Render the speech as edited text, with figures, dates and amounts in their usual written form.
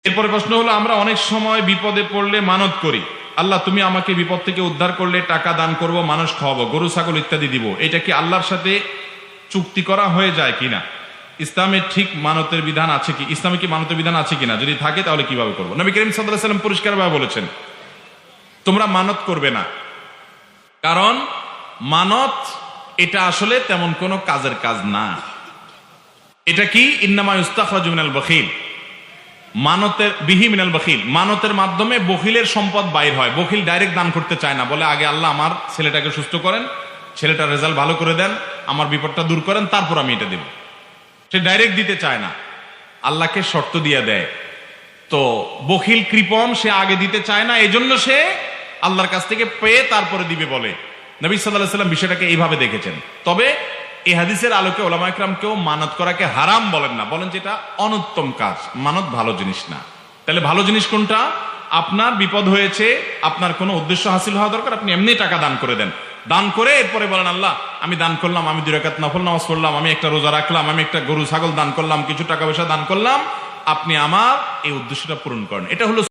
এরপরে প্রশ্ন হলো, আমরা অনেক সময় বিপদে পড়লে মানত করি, আল্লাহ তুমি আমাকে বিপদ থেকে উদ্ধার করলে টাকা দান করব, মানুষ খাওয়াবো, গরু ছাগল ইত্যাদি দিব, এটা কি আল্লাহর সাথে চুক্তি করা হয়ে যায় কিনা? ইসলামের ঠিক মানতের বিধান আছে কি? ইসলামে কি মানতের বিধান আছে কিনা? যদি থাকে তাহলে কিভাবে করবো? নবী করিম সাল্লাল্লাহু আলাইহি ওয়াসাল্লাম পরিষ্কারভাবে বলেছেন, তোমরা মানত করবে না, কারণ মানত এটা আসলে তেমন কোনো কাজের কাজ না। এটা কি? ইন্নামা ইস্তাখরাজু মিনাল বখিল, মানতের বিহি মিনাল বখিল, মানতের মাধ্যমে বখিলের সম্পদ বাইর হয়। বখিল ডাইরেক্ট দান করতে চায় না, বলে আগে আল্লাহ আমার ছেলেটাকে সুস্থ করেন, ছেলেটার রেজাল্ট ভালো করে দেন, আমার বিপদটা দূর করেন, তারপর আমি এটা দেব। সে ডাইরেক্ট দিতে চায় না, আল্লাহকে শর্ত দিয়ে দেয়। তো বখিল কৃপণ, সে আগে দিতে চায় না, এজন্য সে আল্লাহর কাছ থেকে পেয়ে তারপরে দিবে বলে। নবী সাল্লাল্লাহু আলাইহি ওয়াসাল্লাম বিষয়টাকে এইভাবে দেখেছেন। তবে এই হাদিসের আলোকে ওলামা ইকরাম কেউ মানত করাকে হারাম বলেন না, বলেন যে এটা অনুত্তম কাজ, মানত ভালো জিনিস না। তাহলে ভালো জিনিস কোনটা? আপনার বিপদ হয়েছে, আপনার কোনো উদ্দেশ্য হাসিল হওয়া দরকার, আপনি এমনি টাকা দান করে দেন, দান করে এরপরে বলেন আল্লাহ আমি দান করলাম, আমি 2 রাকাত নফল নামাজ পড়লাম, আমি একটা রোজা রাখলাম, আমি একটা গরু ছাগল দান করলাম, কিছু টাকা পয়সা দান করলাম, আপনি আমার এই উদ্দেশ্যটা পূরণ করেন। এটা হলো